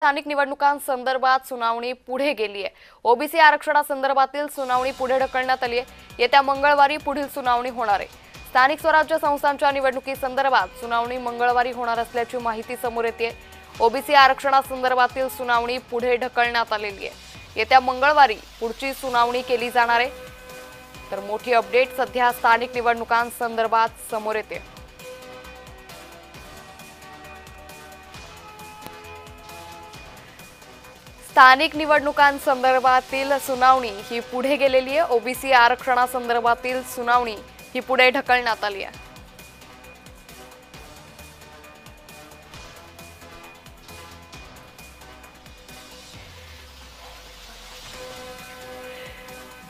स्थानिक निवडणुकांसंदर्भात सुनावणी पुढे गेली आहे। ओबीसी आरक्षणासंदर्भातील सुनावणी पुढे ढकलण्यात आली आहे। येत्या मंगळवारी पुढील सुनावणी होणार आहे। स्थानिक स्वराज्य संस्थांच्या निवडणुकीसंदर्भात सुनावणी मंगळवारी होणार असल्याची माहिती समोर येते। ओबीसी आरक्षणासंदर्भातील सुनावणी पुढे ढकलण्यात आलेली आहे। येत्या मंगळवारी पुढची सुनावणी केली जाणार आहे। तर मोठी अपडेट सध्या स्थानिक निवडणुकांसंदर्भात समोर येते। स्थानिक निवडणुकांसंदर्भातील सुनावणी ही पुढे गेलेली आहे। ओबीसी आरक्षणासंदर्भातील सुनावणी ही पुढे ढकलण्यात आली आहे।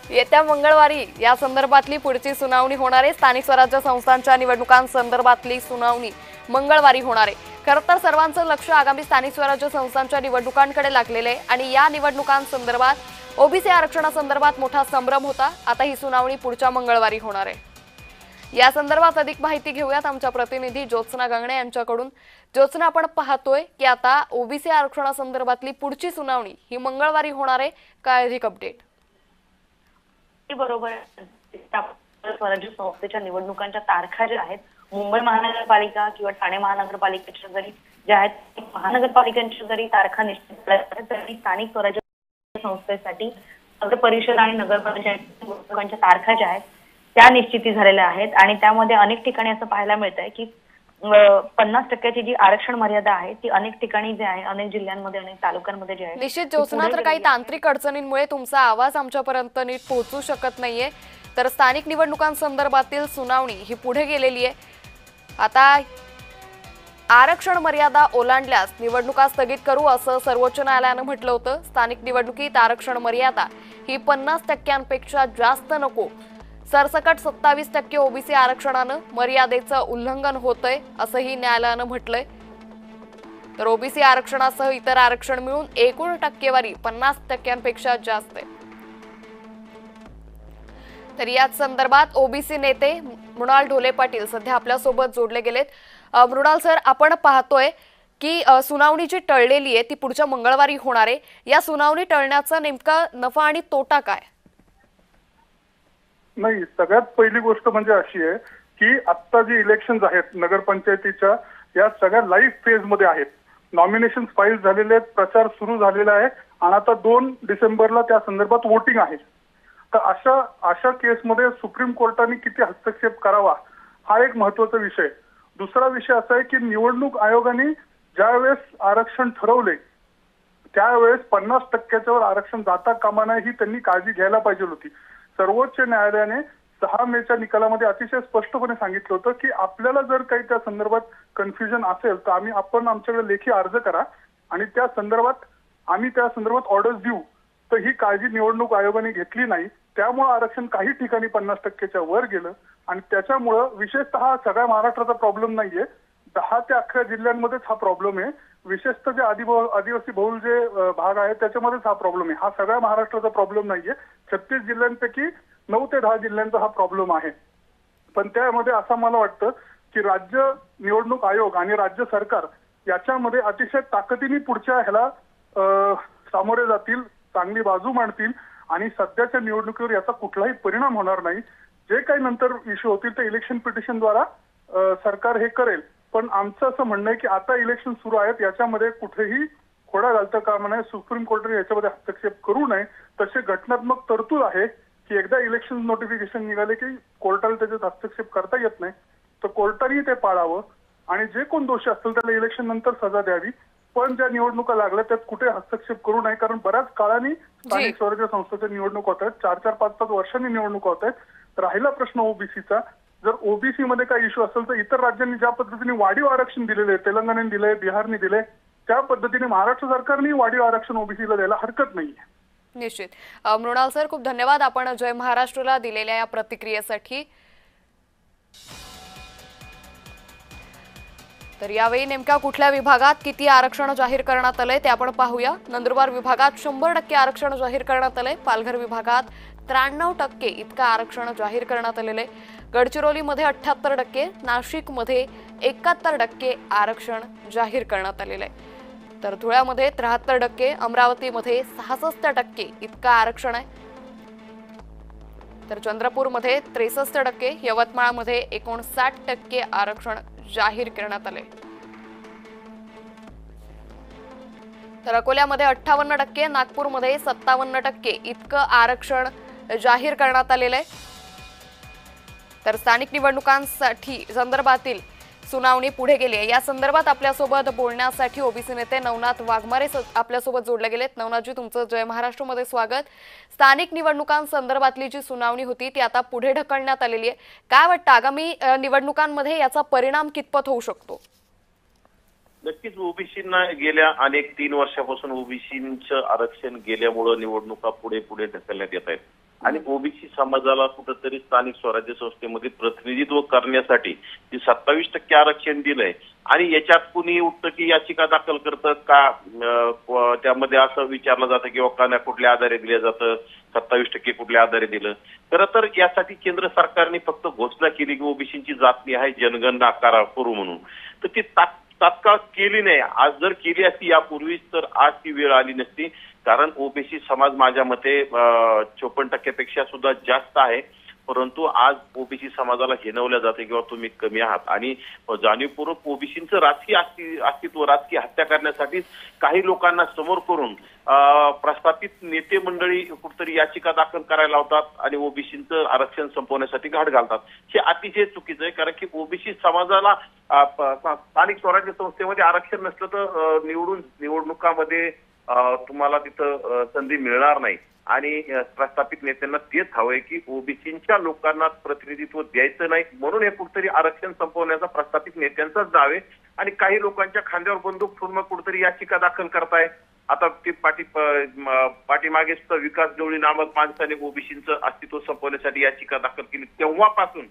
येत्या मंगळवारी या संदर्भातली पुढची सुनावणी होणार आहे। स्थानिक स्वराज्य संस्थांच्या निवडणुकांसंदर्भातली सुनावणी मंगळवारी होणार आहे। खरं तर सर्वांचं लक्ष आगामी स्थानिक स्वराज्य संस्थांच्या निवडणुकांकडे लागलेलं आहे आणि या निवडणुकांसंदर्भात ओबीसी आरक्षणासंदर्भात मोठा संभ्रम होता। आता ही सुनावणी पुढच्या मंगळवारी होणार आहे। या संदर्भात अधिक माहिती घेऊयात आमच्या प्रतिनिधी ज्योत्सना गंगणे यांच्याकडून। ज्योत्सना, आपण पाहतोय की आता ओबीसी आरक्षणासंदर्भातली पुढची सुनावणी ही मंगळवारी होणार आहे। काय अधिक अपडेट? बरोबर, स्वराज्य संस्थेच्या निवडणुकांच्या तारखा ज्या आहेत मुंबई महानगरपालिका किंवा ठाणे महानगरपालिकेच्या जरी ज्या आहेत महानगरपालिकांच्या जरी तारखा निश्चित झाल्या तरी स्थानिक स्वराज्य संस्थेसाठी नगर परिषद आणि नगरपंचायत निवडणुकांच्या तारखा ज्या आहेत त्या निश्चिती झालेल्या आहेत आणि त्यामध्ये अनेक ठिकाणी असं पाहायला मिळतंय की 50% जी आरक्षण मर्यादा आहे ती अनेक ठिकाणी जे आहे अनेक जिल्ह्यांमध्ये अनेक तालुक्यांमध्ये जे आहे निश्चित ज्योत्सना, तर काही तांत्रिक अडचणींमुळे तुमचा आवाज आमच्यापर्यंत नीट पोहोचू शकत नाहीये। तर स्थानिक निवडणुकांसंदर्भातील सुनावणी ही पुढे गेलेली आहे। आता आरक्षण मर्यादा ओलांडल्यास निवडणुका स्थगित करू असं सर्वोच्च न्यायालयानं म्हटलं होतं। स्थानिक निवडणुकीत आरक्षण मर्यादा ही 50%पेक्षा जास्त नको। सरसकट 27% ओबीसी आरक्षणानं मर्यादेचं उल्लंघन होतंय असंही न्यायालयानं म्हटलंय। तर ओबीसी आरक्षणासह इतर आरक्षण मिळून एकूण टक्केवारी 50%पेक्षा जास्त आहे। तर याच संदर्भात ओबीसी नेते मृणाल ढोले पाटील सध्या आपल्या सोबत जोडले गेलेत। मृणाल सर, आपण पाहतोय की सुनावणी जी टळलेली आहे ती पुढच्या मंगळवारी होणार आहे। या सुनावणी टळण्याचा नेमका नफा आणि तोटा काय? नाही, सगळ्यात पहिली गोष्ट म्हणजे अशी आहे की आता जी इलेक्शन्स आहेत नगरपंचायतीच्या या सगळ्या लाईव्ह फेज मध्ये आहेत। नॉमिनेशन फाईल झालेले आहेत, प्रचार सुरू झालेला आहे आणि आता 2 डिसेंबरला त्या संदर्भात वोटिंग आहे। तर अशा केसमध्ये सुप्रीम कोर्टाने किती हस्तक्षेप करावा हा एक महत्त्वाचा विषय। दुसरा विषय असा आहे की निवडणूक आयोगाने ज्यावेळेस आरक्षण ठरवले त्यावेळेस 50%च्या वर आरक्षण जाता कामा नये ही त्यांनी काळजी घ्यायला पाहिजे होती। सर्वोच्च न्यायालयाने 6 मेच्या निकालामध्ये अतिशय स्पष्टपणे सांगितलं होतं की आपल्याला जर काही त्या संदर्भात कन्फ्युजन असेल तर आपण आमच्याकडे लेखी अर्ज करा आणि त्या संदर्भात ऑर्डर्स देऊ। तर ही काळजी निवडणूक आयोगाने घेतली नाही, त्यामुळे आरक्षण काही ठिकाणी 50%च्या वर गेलं आणि त्याच्यामुळं विशेषतः सगळ्या महाराष्ट्राचा प्रॉब्लेम नाहीये, 10 ते 11 जिल्ह्यांमध्येच हा प्रॉब्लेम आहे। विशेषतः जे आदिवासी बहुल जे भाग आहे त्याच्यामध्येच हा प्रॉब्लेम आहे। हा सगळ्या महाराष्ट्राचा प्रॉब्लेम नाहीये। 36 जिल्ह्यांपैकी 9 ते 10 जिल्ह्यांचा हा प्रॉब्लेम आहे। पण त्यामध्ये असं मला वाटतं की राज्य निवडणूक आयोग आणि राज्य सरकार याच्यामध्ये अतिशय ताकदीने पुढच्या ह्याला सामोरे जातील, चांगली बाजू मांडतील आणि सध्याच्या निवडणुकीवर याचा कुठलाही परिणाम होणार नाही। जे काही नंतर इश्यू होतील ते इलेक्शन पिटिशनद्वारा सरकार हे करेल। पण आमचं असं म्हणणं आहे की आता इलेक्शन सुरू आहेत, याच्यामध्ये कुठेही खोडा घालता कामा नये। सुप्रीम कोर्टाने याच्यामध्ये हस्तक्षेप करू नये। तसे घटनात्मक तरतूद आहे की एकदा इलेक्शन नोटिफिकेशन निघाले की कोर्टाला त्याच्यात हस्तक्षेप करता येत नाही, तर कोर्टाने ते पाळावं आणि जे कोण दोषी असतील त्याला इलेक्शन नंतर सजा द्यावी। पण ज्या निवडणुका लागल्या त्यात कुठे हस्तक्षेप करू नये, कारण बऱ्याच काळाने स्थानिक स्वराज्य संस्थेच्या निवडणूक होत आहेत, 4-4, 5-5 वर्षांनी निवडणुका होत आहेत। राहिला प्रश्न ओबीसीचा, जर ओबीसी मध्ये काही इश्यू असेल तर इतर राज्यांनी ज्या पद्धतीने वाढीव आरक्षण दिलेले आहे, तेलंगणाने दिले, बिहारने दिले, त्या पद्धतीने महाराष्ट्र सरकारने वाढीव आरक्षण ओबीसीला द्यायला हरकत नाहीये। निश्चित। मृणाल सर, खूप धन्यवाद आपण जय महाराष्ट्रला दिलेल्या या प्रतिक्रियेसाठी। तर यावेळी नेमक्या कुठल्या विभागात किती आरक्षण जाहीर करण्यात आले ते आपण पाहूया। नंदुरबार विभागात 100% आरक्षण जाहीर करण्यात आले। पालघर विभागात 93% इतका आरक्षण जाहीर करण्यात आलेले। गडचिरोलीमध्ये 78%, नाशिकमध्ये 71% आरक्षण जाहीर करण्यात आलेले आहे। तर धुळ्यामध्ये 73%, अमरावतीमध्ये 66% इतकं आरक्षण आहे. तर चंद्रपूरमध्ये 63%, यवतमाळमध्ये 59% आरक्षण जाहीर करण्यात आले. तर अकोल्यामध्ये 58%, नागपूरमध्ये 57% इतकं आरक्षण जाहीर करण्यात आलेलं आहे. तर स्थानिक निवडणुकांसाठी संदर्भातील सुनावणी पुढे गेली आहे. या संदर्भात आपल्यासोबत बोलण्यासाठी ओबीसी नेते नवनाथ वाघमारे आपल्यासोबत जोडले गेलेत. नवनाथजी, तुमचं जय महाराष्ट्रमध्ये स्वागत. स्थानिक निवडणुकांसंदर्भातली जी सुनावणी होती ती आता पुढे ढकलण्यात आलेली आहे. काय वाटतं आगामी निवडणुकांमध्ये याचा परिणाम कितपत होऊ शकतो? नक्कीच ओबीसींना गेल्या अनेक 3 वर्षापासून ओबीसींचं आरक्षण गेल्यामुळे निवडणुका पुढे पुढे ढकलण्यात येत आहेत आणि ओबीसी समाजाला कुठेतरी स्थानिक स्वराज्य संस्थेमध्ये प्रतिनिधित्व करण्यासाठी जे 27% आरक्षण दिलंय आणि याच्यात कुणी उठतं की याचिका दाखल करतं का, त्यामध्ये असं विचारलं जातं की का कुठल्या आधारे दिलं जातं, 27% कुठल्या आधारे दिलं. खरं तर यासाठी केंद्र सरकारने फक्त घोषणा केली की ओबीसींची जातनी आहे, जनगणना करू म्हणून. तर ती तात्काळ केली नाही. आज जर केली असती यापूर्वीच तर आज ती वेळ आली नसती. कारण ओबीसी समाज माझ्या मते 54% पेक्षा सुद्धा जास्त आहे. परंतु आज ओबीसी समाजाला हिणवल्या जाते किंवा तुम्ही कमी आहात आणि जाणीवपूर्वक ओबीसींचं राजकीय अस्तित्व, राजकीय हत्या करण्यासाठी काही लोकांना समोर करून प्रस्थापित नेते मंडळी कुठतरी याचिका दाखल करायला लावतात आणि ओबीसींचं आरक्षण संपवण्यासाठी घाट घालतात. हे अतिशय चुकीचं आहे. कारण की ओबीसी समाजाला स्थानिक स्वराज्य संस्थेमध्ये आरक्षण नसलं तर निवडणुकामध्ये तुम्हाला तिथं संधी मिळणार नाही आणि प्रस्थापित नेत्यांना तेच हवंय की ओबीसींच्या लोकांना प्रतिनिधित्व द्यायचं नाही, म्हणून हे कुठतरी आरक्षण संपवण्याचा प्रस्थापित नेत्यांचाच दाव आहे आणि काही लोकांच्या खांद्यावर बंदूक ठेवून मग कुठतरी याचिका दाखल करताय. आता ते पाठीमागे विकास गवळी नामक माणसाने ओबीसींचं अस्तित्व संपवण्यासाठी याचिका दाखल केली. तेव्हापासून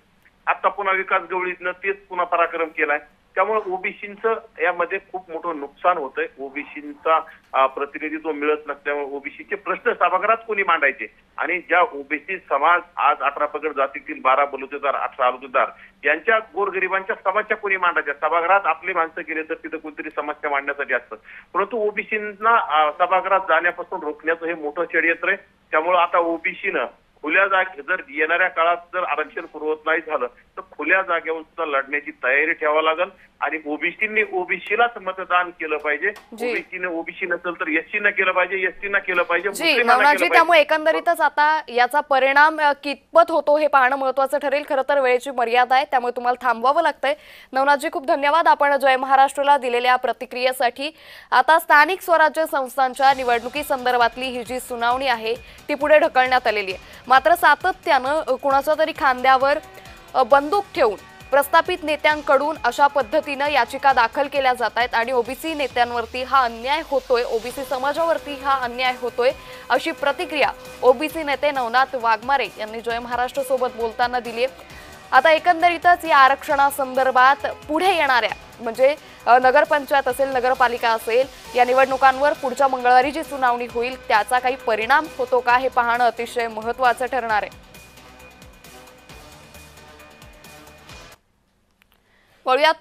आता पुन्हा विकास गवळीनं तेच पुन्हा पराक्रम केलाय. त्यामुळे ओबीसींचं यामध्ये खूप मोठं नुकसान होतंय. ओबीसींचा प्रतिनिधित्व मिळत नसल्यामुळे ओबीसीचे प्रश्न सभागृहात कोणी मांडायचे आणि ज्या ओबीसी समाज आज 18 पगड जातीतील 12 बलुतेदार, 18 आलुतेदार यांच्या गोरगरिबांच्या समस्या कोणी मांडायच्या. सभागृहात आपली माणसं गेले तर तिथं कोणतरी समस्या मांडण्यासाठी असतं. परंतु ओबीसींना सभागृहात जाण्यापासून रोखण्याचं हे मोठं षडयंत्र आहे. त्यामुळे आता ओबीसीनं खुल्या जागे जर येणाऱ्या काळात जर आरक्षण पुरवत नाही झालं तर खुल्या जागेवर सुद्धा लढण्याची तयारी ठेवावी लागेल आणि ओबीसींनी ओबीसीलाच मतदान केलं पाहिजे. ओबीसीने ओबीसी नसेल तर एससीनं केलं पाहिजे, एसटीनं केलं पाहिजे. नवनाथजी, त्यामुळे एकंदरीतच आता याचा परिणाम कितपत होतो हे पाहणं महत्वाचं ठरेल. खरं तर वेळेची मर्यादा आहे त्यामुळे तुम्हाला थांबवावं लागतंय. नवनाथजी, खूप धन्यवाद आपण जय महाराष्ट्राला दिलेल्या प्रतिक्रियेसाठी. आता स्थानिक स्वराज्य संस्थांच्या निवडणुकीसंदर्भातली ही जी सुनावणी आहे ती पुढे ढकलण्यात आलेली आहे. मात्र सातत्यानं कुणाच्या तरी खांद्यावर बंदूक ठेवून प्रस्थापित नेत्यांकडून अशा पद्धतीनं याचिका दाखल केल्या जात आहेत आणि ओबीसी नेत्यांवरती हा अन्याय होतोय, ओबीसी समाजावरती हा अन्याय होतोय अशी प्रतिक्रिया ओबीसी नेते नवनाथ वाघमारे यांनी जय महाराष्ट्र सोबत बोलताना दिली आहे. आता एकंदरीतच या आरक्षणासंदर्भात पुढे येणाऱ्या म्हणजे नगरपंचायत असेल, नगरपालिका असेल, या निवडणुकांवर पुढच्या मंगळवारी जी सुनावणी होईल त्याचा काही परिणाम होतो का हे पाहणं अतिशय महत्त्वाचं ठरणार आहे. वळूयात